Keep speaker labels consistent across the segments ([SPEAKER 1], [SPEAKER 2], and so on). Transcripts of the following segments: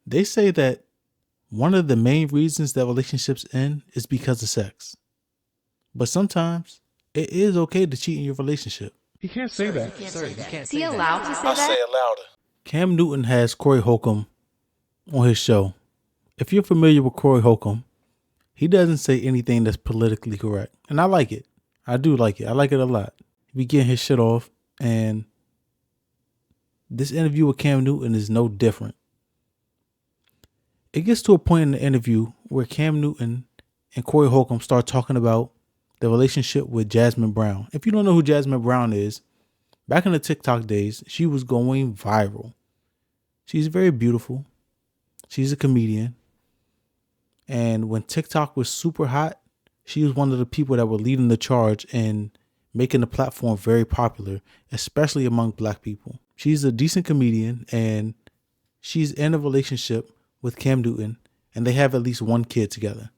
[SPEAKER 1] They say that one of the main reasons that relationships end is because of sex. But sometimes it is okay to cheat in your relationship.
[SPEAKER 2] He can't say that.
[SPEAKER 3] Is he allowed to say
[SPEAKER 4] I'll say
[SPEAKER 3] that?
[SPEAKER 4] it louder.
[SPEAKER 1] Cam Newton has Corey Holcomb on his show. If you're familiar with Corey Holcomb, he doesn't say anything that's politically correct. And I like it. I do like it. I like it a lot. He be getting his shit off. And this interview with Cam Newton is no different. It gets to a point in the interview where Cam Newton and Corey Holcomb start talking about the relationship with Jasmin Brown. If you don't know who Jasmin Brown is, back in the TikTok days, she was going viral. She's very beautiful. She's a comedian. And when TikTok was super hot, she was one of the people that were leading the charge and making the platform very popular, especially among black people. She's a decent comedian and she's in a relationship with Cam Newton and they have at least one kid together.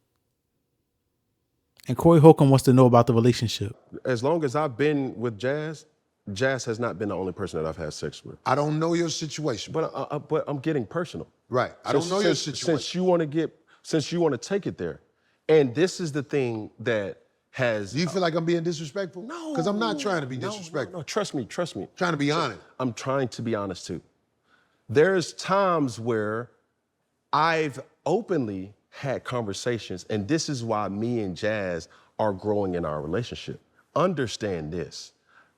[SPEAKER 1] And Corey Holcomb wants to know about the relationship.
[SPEAKER 5] As long as I've been with Jazz, Jazz has not been the only person that I've had sex with.
[SPEAKER 6] I don't know your situation.
[SPEAKER 5] But I'm getting personal.
[SPEAKER 6] Right. I don't know your situation.
[SPEAKER 5] Since you want to take it there. And this is the thing that has...
[SPEAKER 6] Do you feel like I'm being disrespectful?
[SPEAKER 5] No.
[SPEAKER 6] Because I'm not trying to be disrespectful.
[SPEAKER 5] No, trust me.
[SPEAKER 6] Trying to be honest.
[SPEAKER 5] I'm trying to be honest too. There's times where I've openly had conversations, and this is why me and Jazz are growing in our relationship. Understand this.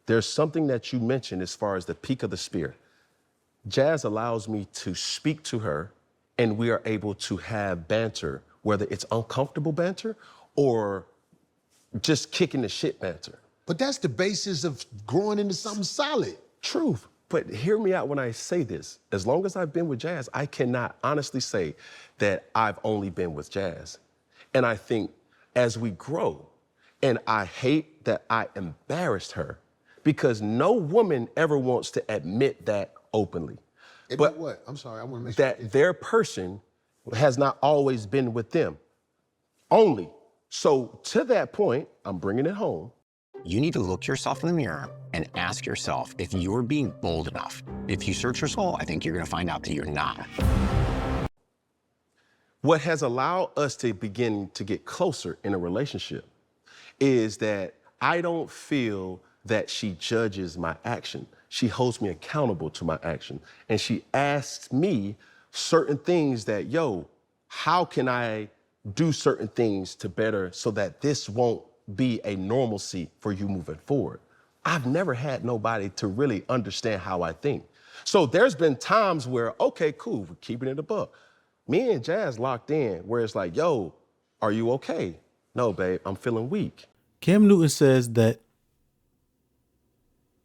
[SPEAKER 5] There's something that you mentioned as far as the peak of the spear. Jazz allows me to speak to her, and we are able to have banter, whether it's uncomfortable banter or just kicking the shit banter.
[SPEAKER 6] But that's the basis of growing into something solid.
[SPEAKER 5] Truth. But hear me out when I say this. As long as I've been with Jazz, I cannot honestly say that I've only been with Jazz. And I think as we grow, and I hate that I embarrassed her, because no woman ever wants to admit that openly.
[SPEAKER 6] But what? I'm sorry, I want to make sure.
[SPEAKER 5] That their person has not always been with them. Only. So to that point, I'm bringing it home.
[SPEAKER 7] You need to look yourself in the mirror and ask yourself if you're being bold enough. If you search your soul, I think you're going to find out that you're not.
[SPEAKER 5] What has allowed us to begin to get closer in a relationship is that I don't feel that she judges my action. She holds me accountable to my action. And she asks me certain things that, yo, how can I do certain things to better so that this won't be a normalcy for you moving forward? I've never had nobody to really understand how I think. So there's been times where, okay, cool, we're keeping it a buck. Me and Jazz locked in where it's like, yo, are you okay? No, babe, I'm feeling weak.
[SPEAKER 1] Cam Newton says that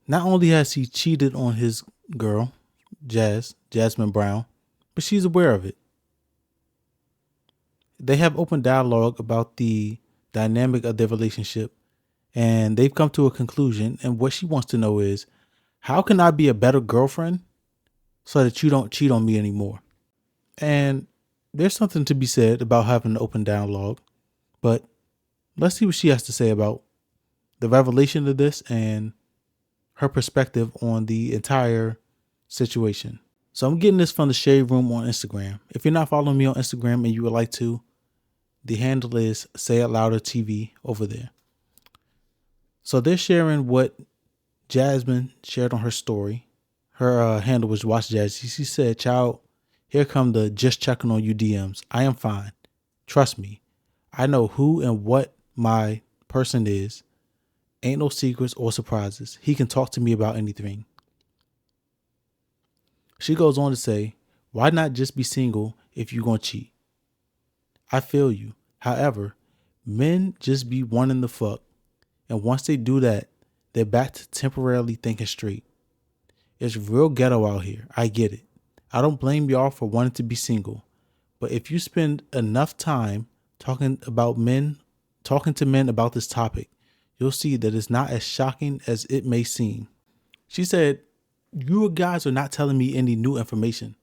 [SPEAKER 1] not only has he cheated on his girl, Jasmin Brown, but she's aware of it. They have open dialogue about the dynamic of their relationship, and they've come to a conclusion. And what she wants to know is, how can I be a better girlfriend so that you don't cheat on me anymore? And there's something to be said about having an open dialogue, but let's see what she has to say about the revelation of this and her perspective on the entire situation. So I'm getting this from the Shade Room on Instagram. If you're not following me on Instagram and you would like to, the handle is Say It Louder TV over there. So they're sharing what Jasmin shared on her story. Her handle was Watch Jazzy. She said, "Child, here come the just checking on you DMs. I am fine. Trust me. I know who and what my person is. Ain't no secrets or surprises. He can talk to me about anything." She goes on to say, "Why not just be single if you're going to cheat? I feel you. However, men just be wanting the fuck. And once they do that, they're back to temporarily thinking straight. It's real ghetto out here. I get it. I don't blame y'all for wanting to be single. But if you spend enough time talking to men about this topic, you'll see that it's not as shocking as it may seem." She said, "You guys are not telling me any new information.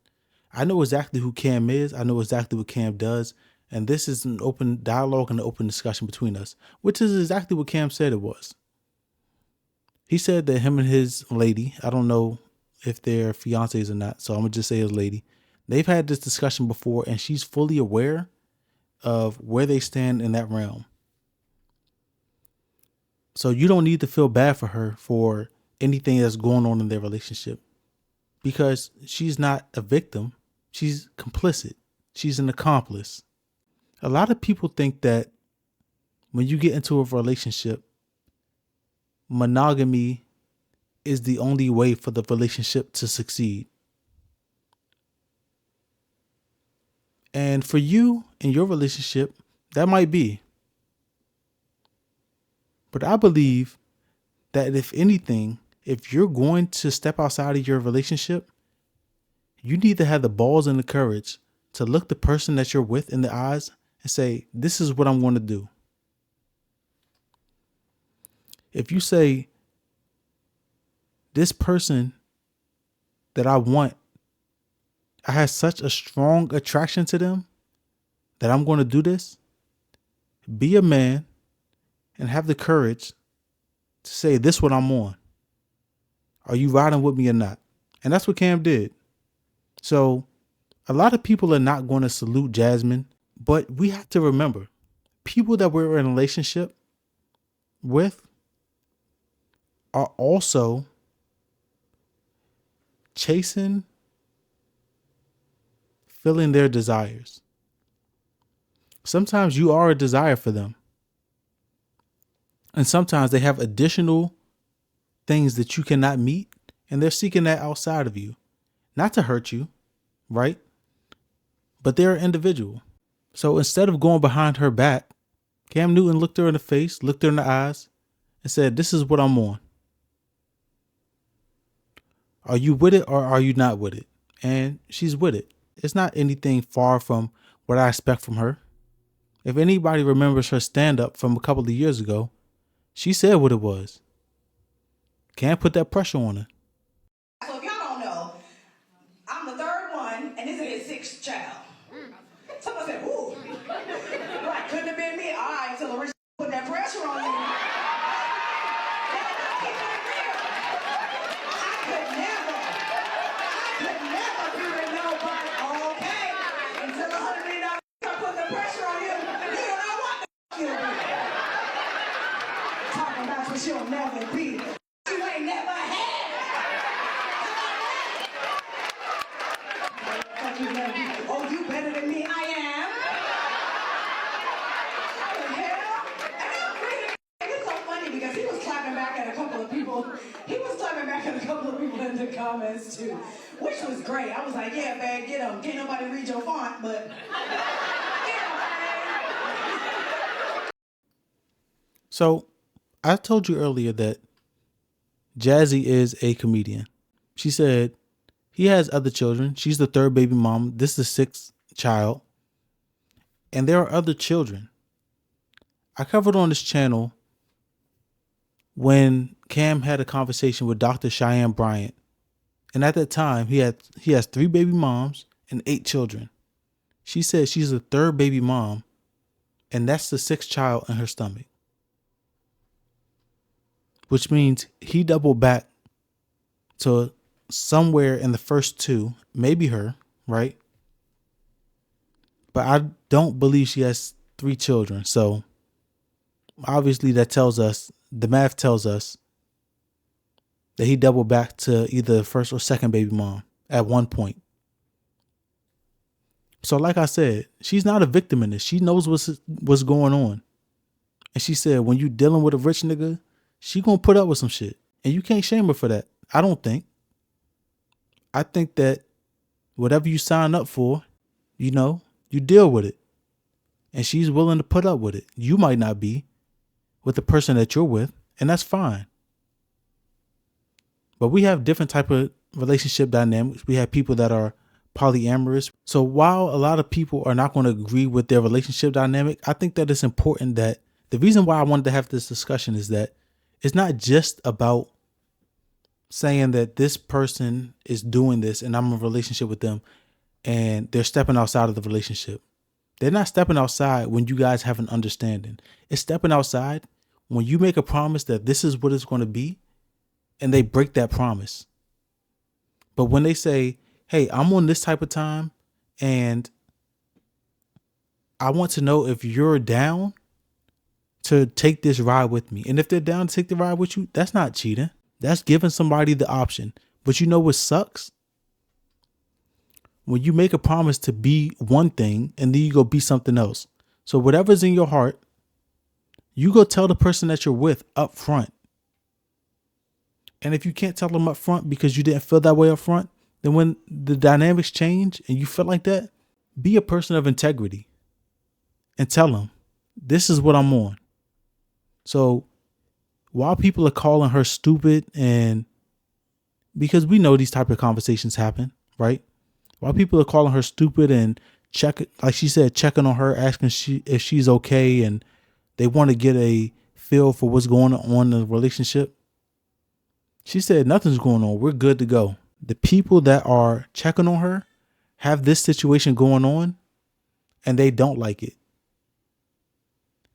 [SPEAKER 1] I know exactly who Cam is. I know exactly what Cam does. And this is an open dialogue and an open discussion between us," which is exactly what Cam said it was. He said that him and his lady, I don't know if they're fiancés or not, so I'm going to just say his lady, They've had this discussion before, and she's fully aware of where they stand in that realm. So you don't need to feel bad for her for anything that's going on in their relationship, because she's not a victim. She's complicit. She's an accomplice. A lot of people think that when you get into a relationship, monogamy is the only way for the relationship to succeed. And for you in your relationship, that might be. But I believe that if anything, if you're going to step outside of your relationship, you need to have the balls and the courage to look the person that you're with in the eyes and say, this is what I'm going to do. If you say, this person that I want, I have such a strong attraction to them that I'm going to do this, be a man and have the courage to say, this is what I'm on. Are you riding with me or not? And that's what Cam did. So a lot of people are not going to salute Jasmin, but we have to remember, people that we're in a relationship with are also chasing, filling their desires. Sometimes you are a desire for them. And sometimes they have additional things that you cannot meet, and they're seeking that outside of you. Not to hurt you, right? But they're an individual. So instead of going behind her back, Cam Newton looked her in the face, looked her in the eyes, and said, this is what I'm on. Are you with it or are you not with it? And she's with it. It's not anything far from what I expect from her. If anybody remembers her stand-up from a couple of years ago, she said what it was. Can't put that pressure on her.
[SPEAKER 2] So if y'all don't know, I'm the third one, and this is his sixth child. Someone said, ooh. Right, couldn't have been me. All right, so Larissa put that pressure on you. I could never be with nobody. Okay, until $100 million put the pressure on you, you don't know what the you'll be. Talking about what you'll never be. You ain't never had. Oh, you better than me. I am. It's so funny because he was clapping back at a couple of people. He was clapping back at a couple of people in the comments too, which was great. I was like, yeah, man, get him. Can't nobody read your font, but
[SPEAKER 1] So I told you earlier that Jazzy is a comedian. She said he has other children. She's the third baby mom. This is the sixth child. And there are other children. I covered on this channel when Cam had a conversation with Dr. Cheyenne Bryant. And at that time, he has 3 baby moms and 8 children. She said she's the third baby mom, and that's the 6th child in her stomach. Which means he doubled back to somewhere in the first 2, maybe her, right? But I don't believe she has 3 children. So obviously that tells us, the math tells us that he doubled back to either the first or second baby mom at one point. So like I said, she's not a victim in this. She knows what's going on. And she said, when you dealing with a rich nigga, she gonna put up with some shit. And you can't shame her for that. I don't think. I think that whatever you sign up for, you deal with it. And she's willing to put up with it. You might not be with the person that you're with, and that's fine. But we have different type of relationship dynamics. We have people that are polyamorous. So while a lot of people are not going to agree with their relationship dynamic, I think that it's important that the reason why I wanted to have this discussion is that it's not just about saying that this person is doing this and I'm in a relationship with them and they're stepping outside of the relationship. They're not stepping outside when you guys have an understanding. It's stepping outside when you make a promise that this is what it's going to be and they break that promise. But when they say, hey, I'm on this type of time and I want to know if you're down to take this ride with me. And if they're down to take the ride with you, that's not cheating. That's giving somebody the option. But you know what sucks? When you make a promise to be one thing and then you go be something else. So whatever's in your heart, you go tell the person that you're with up front. And if you can't tell them up front because you didn't feel that way up front, then when the dynamics change and you feel like that, be a person of integrity and tell them, this is what I'm on. So while people are calling her stupid, and because we know these type of conversations happen, right? While people are calling her stupid and like she said, checking on her, asking if she's okay, and they want to get a feel for what's going on in the relationship. She said, nothing's going on. We're good to go. The people that are checking on her have this situation going on and they don't like it.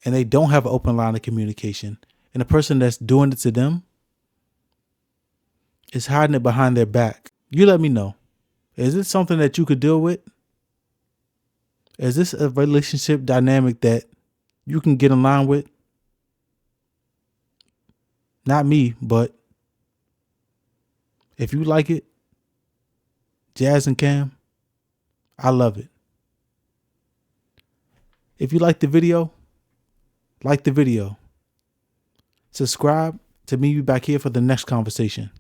[SPEAKER 1] And they don't have an open line of communication. And the person that's doing it to them is hiding it behind their back. You let me know. Is this something that you could deal with? Is this a relationship dynamic that you can get in line with? Not me, but if you like it, Jazz and Cam, I love it. If you like the video, like the video. Subscribe to meet you back here for the next conversation.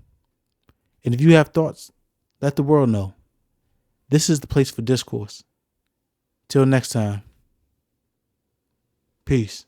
[SPEAKER 1] And if you have thoughts, let the world know. This is the place for discourse. Till next time. Peace.